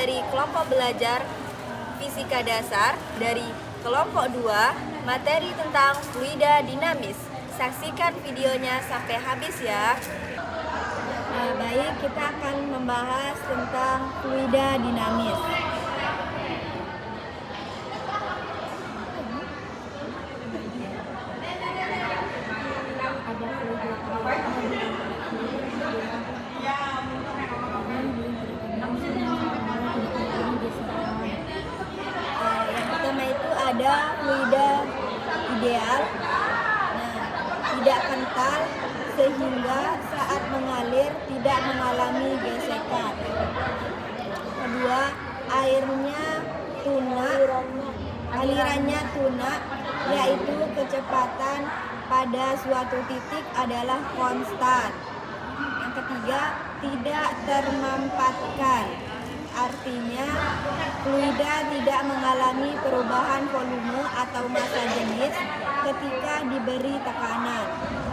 dari kelompok belajar fisika dasar dari kelompok 2, materi tentang fluida dinamis. Saksikan videonya sampai habis ya. Baik, kita akan membahas tentang fluida dinamis. Yang pertama itu ada fluida ideal. Tidak kental sehingga saat mengalir tidak mengalami gesekan. Kedua, alirannya tunak, yaitu kecepatan pada suatu titik adalah konstan. Yang ketiga, tidak termampatkan. Artinya, fluida tidak mengalami perubahan volume atau massa jenis ketika diberi tekanan.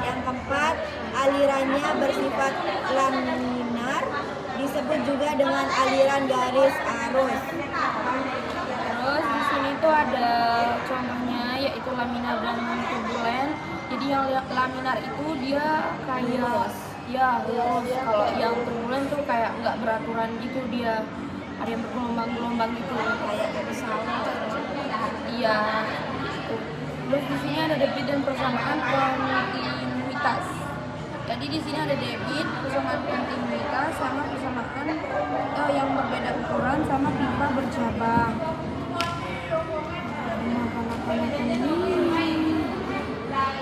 Yang keempat, alirannya bersifat laminar, disebut juga dengan aliran garis arus. Terus di sini tuh ada contohnya, yaitu laminar dan turbulen. Jadi yang laminar itu dia kayak lurus. Kalau yang turbulen tuh kayak nggak beraturan gitu, dia ada yang bergelombang-gelombang gitu, kayak pesawat. Iya. Terus di sini ada debit dan persamaan kontinuitas. Jadi di sini ada debit, persamaan kontinuitas, sama persamaan yang berbeda ukuran, sama pipa bercabang.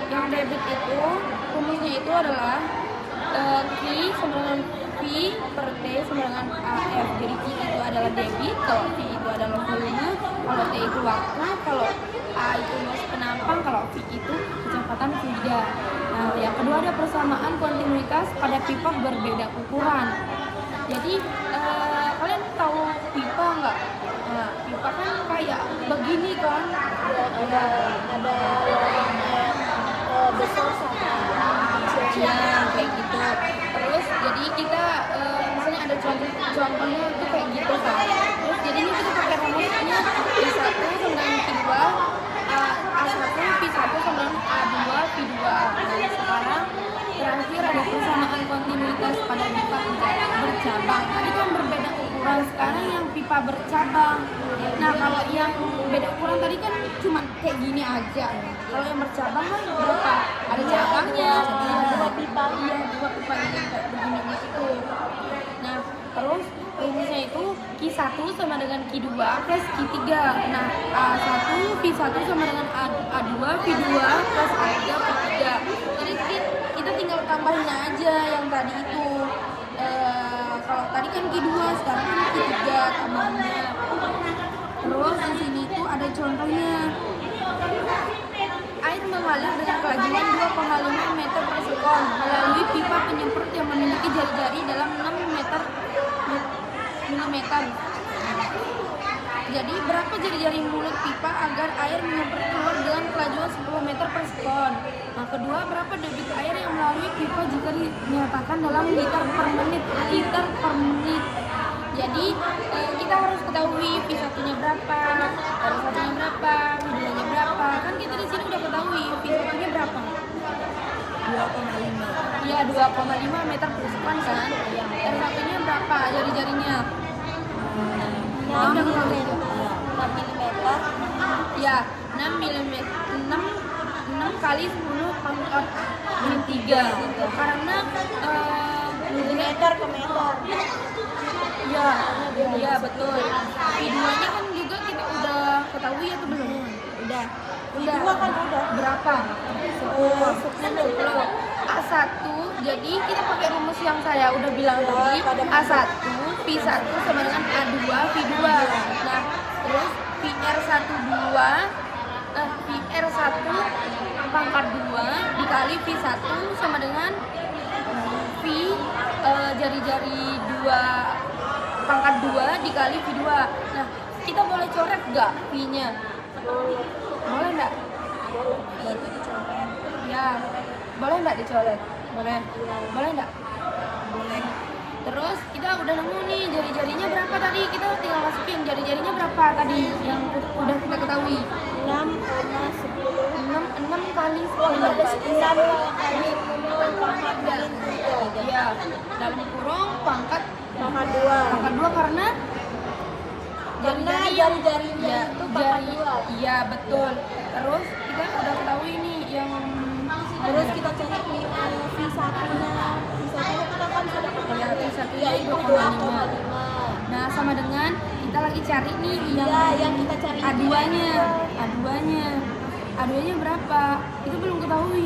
Yang debit itu rumusnya itu adalah Q sama dengan V per T sama dengan AF. Jadi Q itu adalah debit, kalau V itu adalah volume, kalau T itu waktu, kalau A itu luas penampang, kalau V itu kecepatan fluida. Nah, yang kedua ada persamaan kontinuitas pada pipa berbeda ukuran. Jadi kalian tahu pipa nggak? Nah, pipa kan kayak begini kan? Ada Besar sama ya kayak gitu. Terus jadi kita misalnya ada contohnya itu kayak gitu kan. Terus jadinya kita pakai rumusnya P1 sama dengan Q2, A1 P1 sama dengan A2 P2. Nah, sekarang terakhir ada persamaan kontinuitas pada pipa bercabang. Tadi kan berbeda ukuran, sekarang yang pipa bercabang. Nah, kalau yang beda ukuran tadi kan cuma kayak gini aja. Kalau yang bercabang kan berapa? Ada cabangnya. Dua pipa yang kayak begini gitu. Nah, terus rumusnya itu Q1 sama dengan Q2 plus Q3. Nah, A1 P1 sama dengan A2 P2 plus A3 P3. Jadi kita tinggal tambahin aja yang tadi itu. Kalau tadi kan Q2, sekarang kan Q3 tambahannya. Terus di sini tuh ada contohnya. Air mengalir dengan kelajuan 2,5 meter per sekon melalui pipa penyemprot yang memiliki jari-jari dalam 6 milimeter. Jadi berapa jari-jari mulut pipa agar air menyemprot keluar dengan kelajuan 10 meter per sekon? Nah, kedua, berapa debit air yang melalui pipa jika dinyatakan dalam liter per menit? Jadi kita harus ketahui P1-nya berapa, R1-nya berapa, V2-nya berapa. Kan kita di sini udah ketahui P1-nya berapa? 2,5. Iya, 2,5 meter per sekon kan. R1-nya berapa jari-jarinya? Udah ketahui. 6 mm. Ya, 6 mm. 6 kali 10 pangkat 3. Karena Milimeter ke meter. Iya betul. V2-nya kan juga kita udah ketahui atau belum? Udah. V2 kan udah. Berapa? 10. A1, jadi kita pakai rumus yang saya udah bilang tadi. A1 P1 sama dengan A2 V2. Nah, terus PR1 pangkat 2 dikali V1 sama dengan V jari-jari 2 pangkat 2 dikali V2. Nah, kita boleh coret nggak V-nya? Boleh nggak? Ya, boleh nggak dicoret? Boleh. Boleh nggak? Boleh. Terus kita udah nemu nih jari-jarinya berapa tadi, kita tinggal masukin jari-jarinya berapa tadi yang udah kita ketahui. 6 sama 10. 6 kali 10 Ada 9 kali 10 Iya, dalam kurung pangkat pangkat 2. pangkat 2 karena Karena yang- jari-jarinya ya, itu pangkat 2. Iya, betul. Terus kita udah ketahui nih yang Terus kita cari V1-nya. V1 kita kan sudah ketemu. Ya, V1-nya Yaitu 2,5. 2,5. nah sama dengan kita lagi cari nih Iya, yang kita cari itu A2-nya. A2-nya berapa? Itu belum ketahui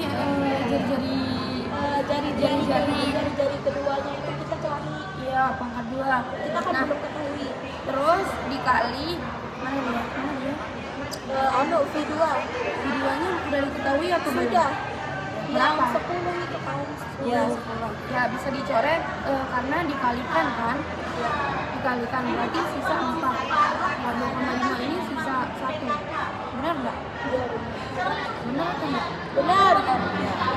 jari-jari jari-jari keduanya itu kita cari. iya pangkat 2. Kita kan Nah, belum ketahui. terus dikali mana dia? V2 Videonya udah diketahui atau belum? sudah. Yang Berapa? 10 itu kan. Ya, ya bisa dicoret karena dikalikan kan? Ya, dikalikan berarti sisa 4. Nah, 2,5 ini sisa 1. Benar nggak? Iya, Benar atau enggak? benar.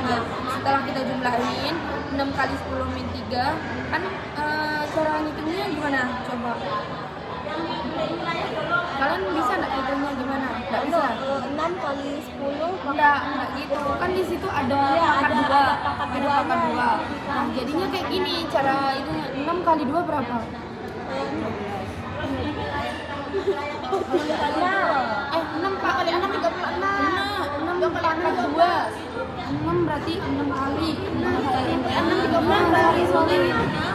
Nah, setelah kita jumlahin 6 kali 10 min 3 kan cara ngitungnya gimana? Coba. Kalian bisa nggak hitungnya gimana? Nggak bisa. 6 kali 10 Enggak gitu. Kan di situ ada Iya, pangkat ada 2. pangkat Ada duanya. pangkat 2. Nah, jadinya kayak gini cara itu 6 kali 2 berapa? karena 6 kali 6 36. 6 pangkat 2. 6 berarti 6 kali. 6 kali 6 sorry.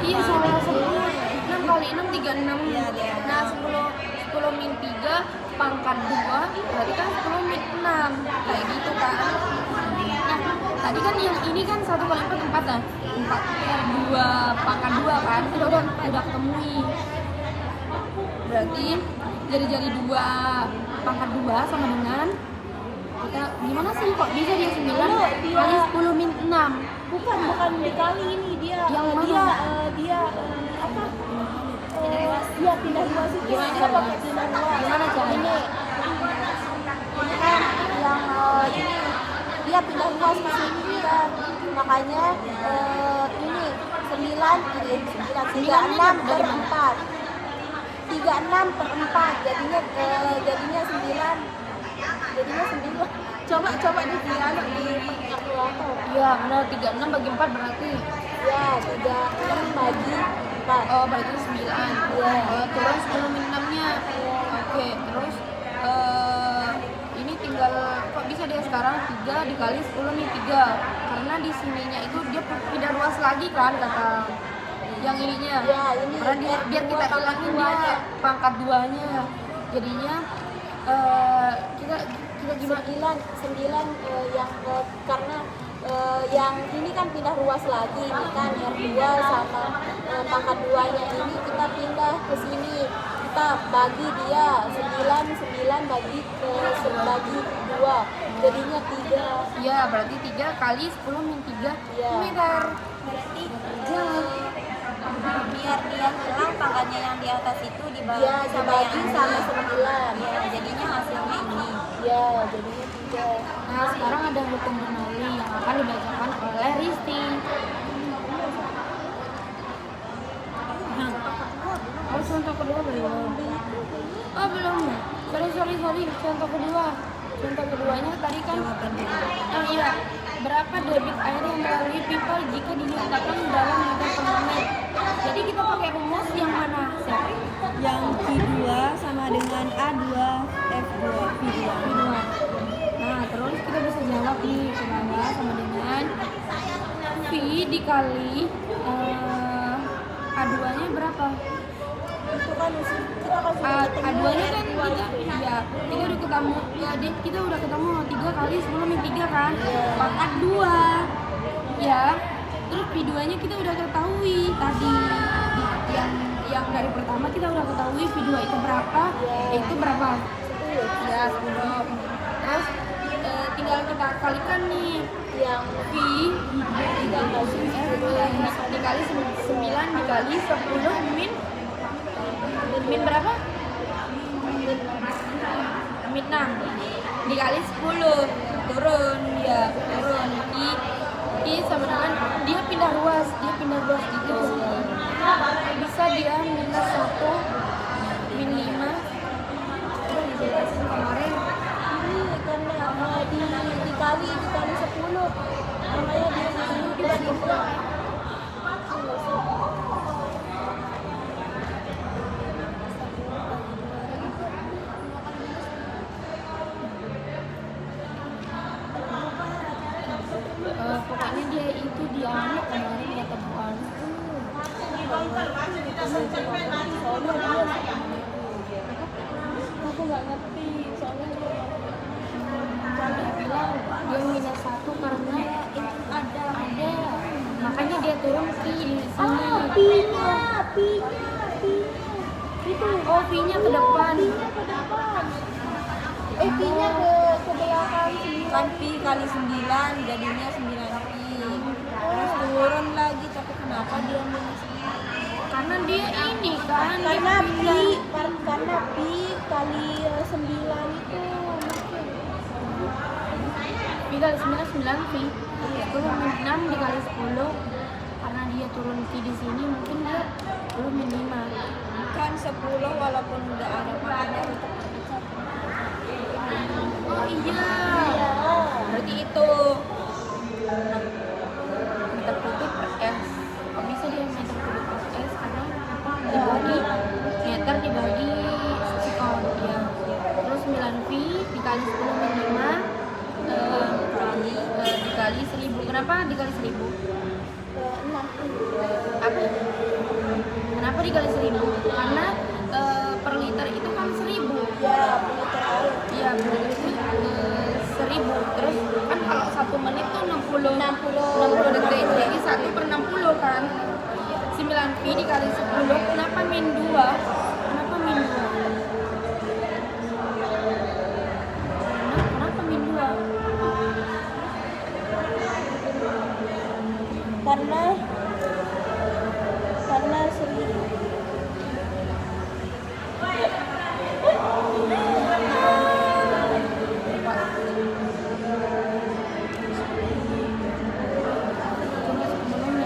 Iya, salah. 6 kali 6 36. Nah, 10 min 3 pangkat 2 berarti kan 10 min 6 kayak gitu kan. Nah, tadi kan yang ini kan 1 kali 4 4 ya. 4 per 2 pangkat 2 kan. Kita udah ketemui. Berarti jari-jari 2 pangkat 2 sama dengan kita gimana sih kok bisa dia 9 kali 10 min 6. bukan dikali ini dia Yang mana? dia apa dia pindah ruas itu Gimana dia caranya? pakai pindah ruas. Gimana caranya? Ini kan yang ini dia pindah ruas ke sini dia makanya ini 9 per 4 jadinya 9 coba di kalkulator. Iya, benar 36 bagi 4 berarti. Ya, 36 bagi 4. Oh, berarti 9. Iya. Turun 10 min 6-nya. Oke, terus ini tinggal kok bisa dia sekarang 3 dikali 10 min 3. Karena di sininya itu dia pindah ruas lagi kan kata yang ininya. Ya, ini Karena biar kita hilangin dia pangkat 2-nya. Jadinya kita gimana? 9 yang karena yang ini kan pindah ruas lagi ini kan R2 sama pangkat 2-nya ini kita pindah ke sini. Kita bagi dia 9 bagi 2 jadinya 3. Iya, berarti 3 kali 10 min 3 Iya. meter. Berarti Jangan. biar dia hilang pangkatnya yang di atas itu dibagi Ya, dibagi sama 9. Ya, jadinya hasilnya ini. Ya, jadinya 3. Nah, sekarang ada hukum Bernoulli yang akan dibacakan oleh Risti. Oh, contoh kedua belum. Oh, belum. Sorry. Contoh kedua. Contoh keduanya tadi kan. Oh iya. Berapa debit air yang melalui pipa jika dinyatakan dalam liter per menit? Jadi kita pakai rumus yang mana? Siapa? Yang Q2 sama dengan A2 F2 V2. Nah, terus kita bisa jawab nih ke bawah sama dengan V dikali A2-nya berapa? Itu kan kita kan sudah ketemu A2-nya kan R2 kita, itu. ya, kita udah ketemu 3 kali 10 min 3 kan? Pangkat 2. Ya. Terus V2-nya kita udah ketahui tadi. Yang dari pertama kita udah ketahui V2 itu berapa? Itu berapa? 10. Ya, 10. Terus tinggal kita kalikan nih Yang V 3 dikali 9 dikali 10 min berapa? Min 6 dikali 10 turun I sama dengan dia pindah ruas gitu. Makanya di sini dibagi dua. Pokoknya dia itu dianak kemarin kata Bu Anu tuh. Aku nggak ngerti soalnya Dia bilang dia minus 1 karena ada makanya dia turun di sini. pinya itu Nya ke depan. pinya ke belakang sini. Kan pi kali 9 jadinya 9 pi. Terus turun lagi, tapi kenapa dia minus Karena dia ini kan Karena dia pindah. karena pi kali 9 itu Pi kali 9 9 pi. Itu 6 dikali 10. Karena dia turun pi di sini mungkin dia belum 5. kan 10 walaupun nggak ada makanya tetap Oh iya. berarti itu Meter kubik per S. Kok bisa dia meter kubik per S? Karena dibagi meter dibagi sekon ya. Terus 9 pi dikali 10 min 5 dikali 1000. Kenapa dikali 1000? 6 Apa? Kenapa dikali 1000? Karena per liter itu kan 1000. ya liter air. Iya, berarti 1000. Terus kan kalau 1 menit tuh 60 detik. Jadi 1 per 60 kan. 9 pi dikali 10. Kenapa min 2? Kenapa min 2? Kenapa min 2? Karena 1000.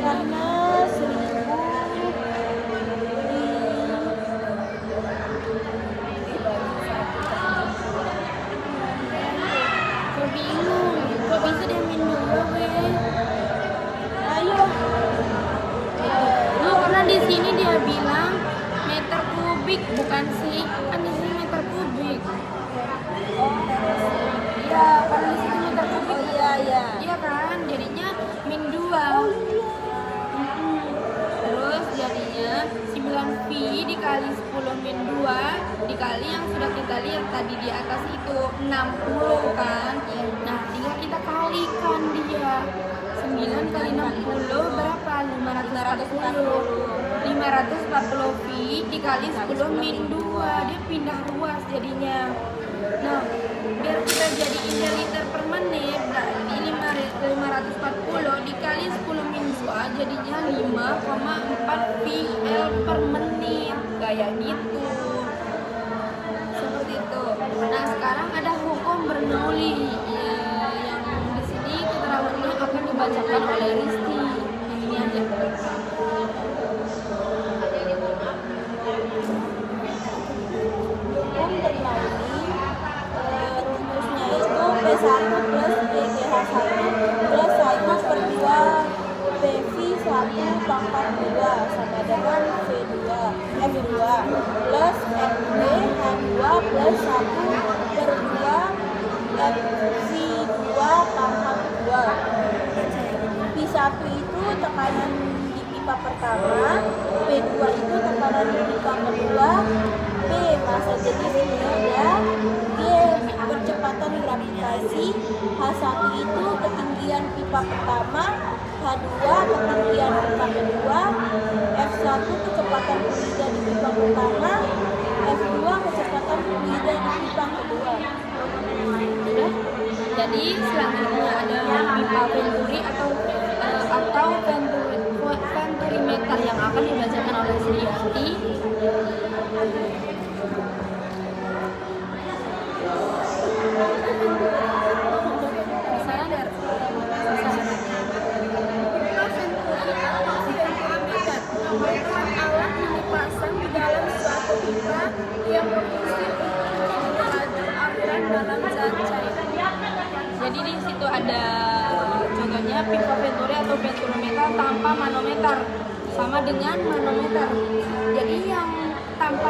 Karena 1000 Kok bingung? Kok bisa dia min 2 weh? ayo Oh, karena di sini dia bilang meter kubik bukan sih? Kan di sini meter kubik. Iya, karena di sini meter kubik. iya Iya kan? Jadinya min 2. Terus jadinya 9 pi dikali 10 min 2 dikali yang sudah kita lihat tadi di atas itu 60 kan? Nah, tinggal kita kalikan dia. 9 kali 60 berapa? 540. 540 pi dikali 10 min 2. Dia pindah ruas jadinya. Nah, biar kita jadiin dia liter per menit, berarti 540 dikali 10 min 2 jadinya 5,4 PL per menit. Kayak gitu. Seperti itu. Nah, sekarang ada hukum Bernoulli yang di sini keterangannya akan dibacakan oleh Risti. Yang ini aja. hukum Bernoulli, rumusnya itu P1 plus PGH1 plus 1 per 2 PV1 pangkat 2 sama dengan V2 F2 plus FB H2 plus 1 per 2 FV2 pangkat 2. P1 itu tekanan di pipa pertama, P2 itu tekanan di pipa kedua, P masa jadi sebenarnya G percepatan gravitasi, H1 itu ketinggian pipa pertama, H2 ketinggian pipa kedua, F1 kecepatan fluida di pipa pertama, F2 kecepatan fluida di pipa kedua. Sudah. Jadi selanjutnya ada pipa venturi atau venturimeter yang akan dibacakan oleh Sriyanti. Sadar. Alat yang dipasang di dalam suatu pipa yang berfungsi untuk mengatur aliran dalam zat cair. Jadi di situ ada venturometer tanpa manometer sama dengan manometer. Jadi yang tanpa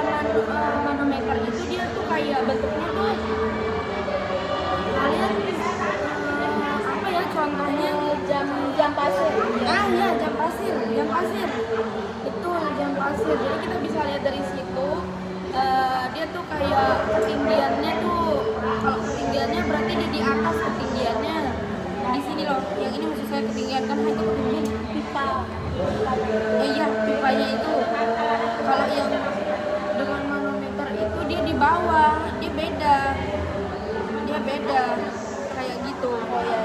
manometer itu dia tuh kayak bentuknya tuh kalian apa ya contohnya jam pasir. iya jam pasir betul jam pasir. Jadi kita bisa lihat dari situ dia tuh kayak ketinggiannya tuh, kalau ketinggiannya berarti dia di atas ketinggiannya di sini loh, yang ini maksud saya ketinggian kan itu ketinggian Pipa. iya pipanya itu. Kalau yang dengan manometer itu dia di bawah, dia beda kayak gitu. Oh ya.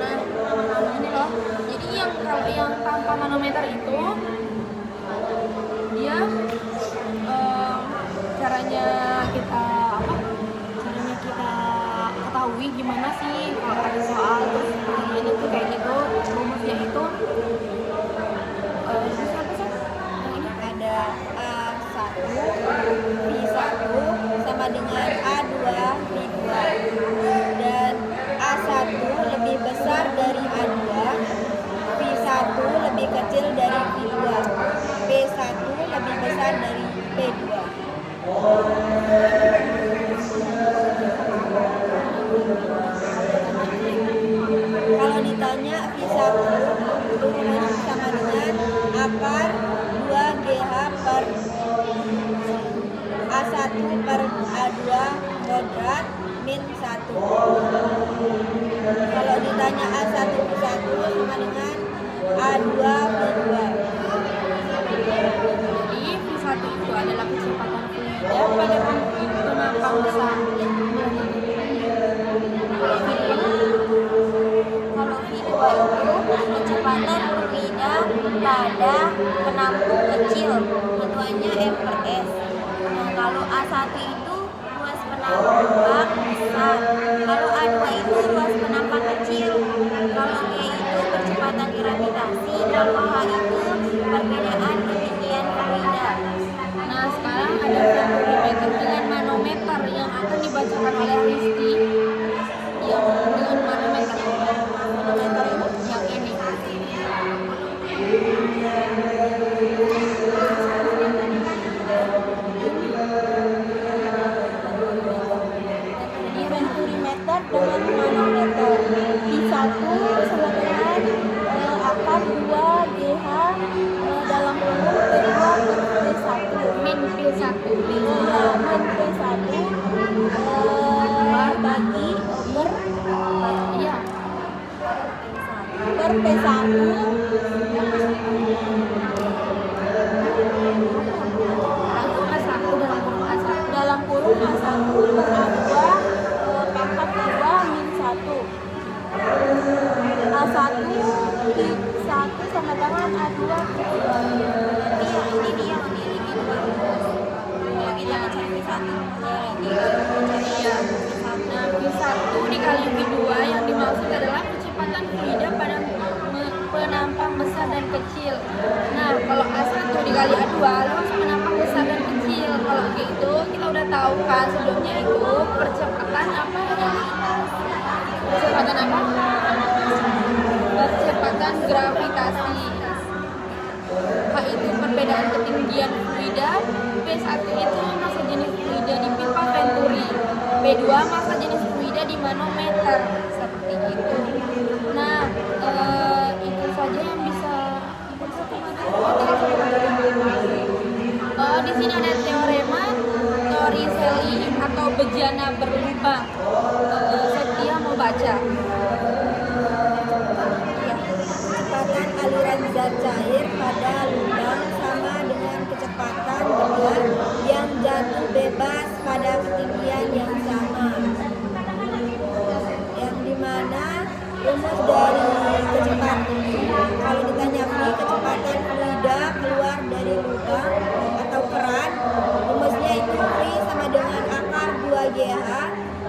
Nah ini loh, jadi yang kalau yang tanpa manometer itu dia caranya kita ketahui gimana sih kalau ada soal terus ini tuh kayak gitu rumusnya itu siapa sih yang ini Ada A1 V1 sama dengan A2 V2, dan A1 lebih besar dari A2, V1 lebih kecil dari V2, P1 lebih besar dari P2. Kalau ditanya V1 rumus sama dengan akar 2GH per A1 per A2 kuadrat min 1. Kalau ditanya A1 V1 sama dengan A2 V2. Jadi V1 itu adalah kecepatan fluida pada penampang besar. Kalau V2 itu kecepatan fluida pada penampung kecil, hitungannya M per S. Nah, kalau A1 itu ruas penampang besar, kalau A2 itu ruas penampang kecil, kalau G itu percepatan gravitasi, kalau H itu perbedaan ketinggian fluida. Nah sekarang ada venturimeter dengan manometer yang akan dibacakan oleh Risti yang dengan manometer ini yang ini. Jadi venturimeter dengan manometer V1 sama dengan akar 2GH dalam kurung P2 per P1 Min P1 min P1 bagi per iya per P1 langsung A1 dalam kurung A1 dalam kurung A1 per A2 pangkat 2 min 1 A1 1 sama dengan A2 per 2. Iya, ini dia memiliki dua rumus. Kalau kita mencari V1 iya. Nah V1 dikali V2 yang dimaksud adalah kecepatan fluida pada penampang besar dan kecil. Nah kalau A1 dikali A2 luas penampang besar dan kecil. Kalau gitu kita udah tahu kan sebelumnya itu percepatan apa? Percepatan apa? Percepatan gravitasi. H itu perbedaan ketinggian fluida, P1 itu massa jenis fluida di pipa venturi, P2 massa jenis fluida di manometer, seperti itu. Nah, itu saja yang bisa di sini ada teorema Torricelli atau bejana berlubang. Setia mau baca. Kecepatan aliran zat cair pada lubang sama dengan kecepatan benda yang jatuh bebas pada ketinggian yang sama, yang dimana rumus dari kecepatan, kalau ditanya kecepatan fluida keluar dari lubang atau keran, rumusnya itu V sama dengan akar 2GH.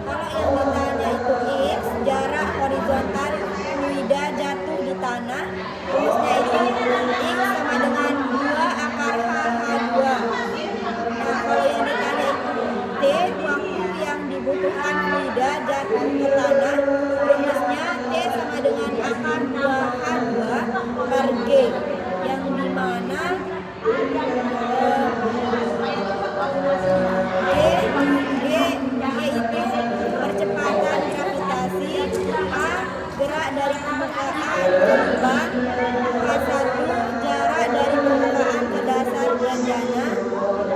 Kalau yang ditanya itu X, jarak horizontal fluida jatuh di tanah, rumusnya itu X sama dengan 2 akar H2. Nah, kalau yang ditanya itu T, waktu yang dibutuhkan fluida jatuh ke tanah, rumusnya T sama dengan akar 2H2. gerak dari permukaan ke lubang. H1 jarak dari permukaan ke dasar bejana.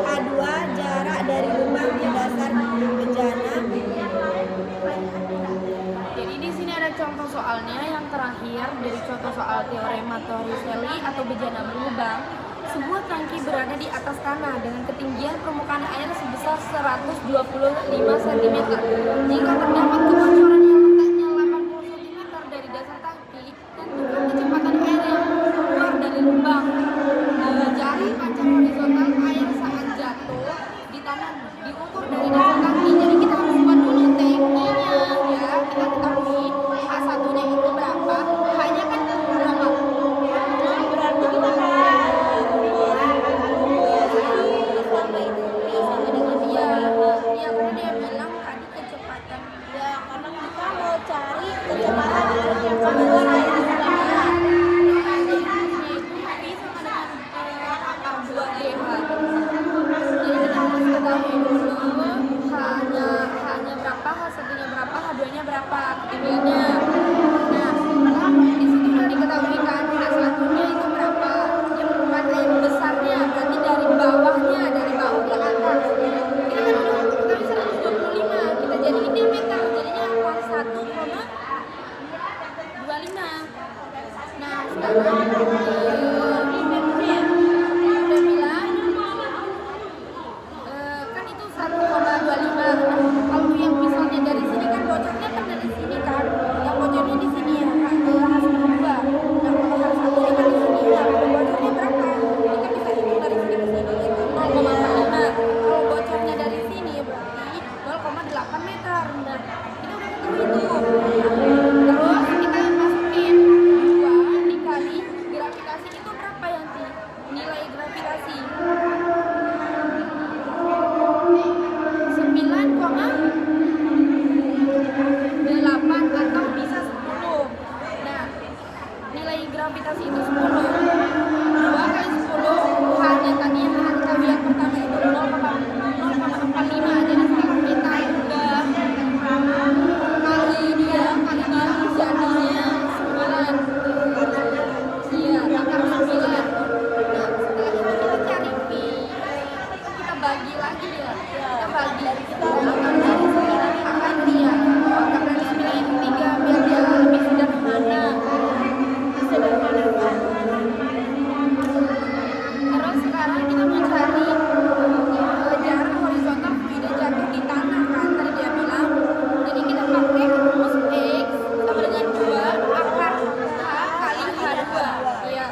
H2 jarak dari lubang ke dasar bejana. Jadi di sini ada contoh soalnya yang terakhir dari contoh soal teorema Torricelli atau bejana berlubang. Sebuah tangki berada di atas tanah dengan ketinggian permukaan air sebesar 125 cm. Jika terdapat kebocoran yang letaknya 80 cm dari dasar tangki, tentukan kecepatan air yang keluar dari lubang. Jarak panjang horizontal air saat jatuh di tanah diukur dari dasar tangki. Jadi kita harus buat dulu tangkinya ya. Kita ketahui H1-nya itu berapa, H-nya kan berapa? Berarti kita Iya, karena dia bilang tadi kecepatan. ya karena kita mau cari kecepatan air yang keluar dari lubang. Jadi sama dengan A2DH. Jadi kita harus ketahui dulu hanya berapa, H1-nya berapa, H2-nya berapa, ketinggiannya. Nah, di situ udah diketahui kan H1-nya itu berapa, yang merupakan air besarnya, berarti dari bawahnya, dari bawah ke atas. Kita kan udah ketahui 125, kita jadiin dia meter, jadinya apa? 1,25. Nah, sekarang udah bilang kan itu 1,25. Nah, kalau yang misalnya dari sini kan bocornya kan dari sini kan, yang bocornya di sini ya, H1. Nah, kalau H1 kan di sini ya, bocornya berapa? Ini kan bisa hitung dari sini ke sini itu 0,45. Kalau bocornya dari sini berarti 0,8 meter. Nah, kita udah ketemu itu. Terus kita masukin 2 dikali gravitasi itu berapa Yanti? Nilai gravitasi 9,8 atau bisa 10. Nah, nilai gravitasi itu 10. 2 kali 10 hanya tadi yang kita ketahui yang pertama itu 0,45. Jadi sekarang kita udah kali dia jadinya 9. Iya, akar 9. Nah, setelah itu kita cari Pi. Kita bagi lagi ya. Kita bagi dari kita akar dari 9 akar dia. Akar dari 9 itu 3 biar dia lebih sederhana. Terus sekarang kita mau cari jarak horizontal fluida jatuh di tanah kan tadi dia bilang. Jadi kita pakai rumus X sama dengan 2 akar H kali H2. Iya.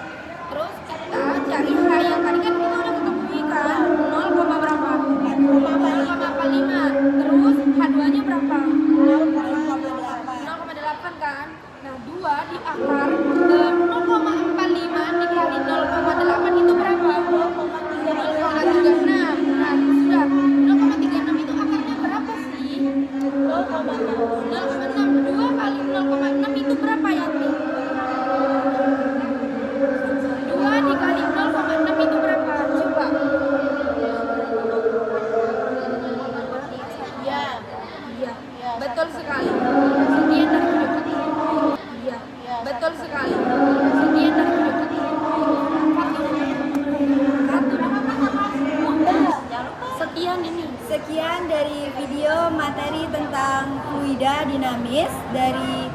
Terus kita cari H yang tadi kan kita udah ketemu kan 0, berapa? 0,45. Terus H2-nya berapa? 0,8 kan? Nah, 2 di akar 0,45 dikali 0,8 itu berapa? 0,36. Nah, sudah. 0,36 itu akarnya berapa sih? 0,6. 2 kali 0,6 itu berapa Yanti? 2 dikali 0,6 itu berapa? Coba. Ya, Iya, betul sekali. Sekian dari video kita. Iya, betul sekali. Sekian dari video kita. Sekian ini. Sekian dari video materi tentang fluida dinamis dari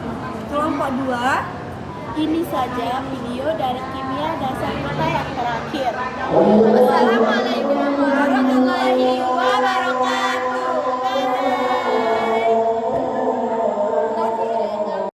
kelompok 2. ini saja video dari kimia dasar kita yang terakhir. Wassalamualaikum warahmatullahi wabarakatuh.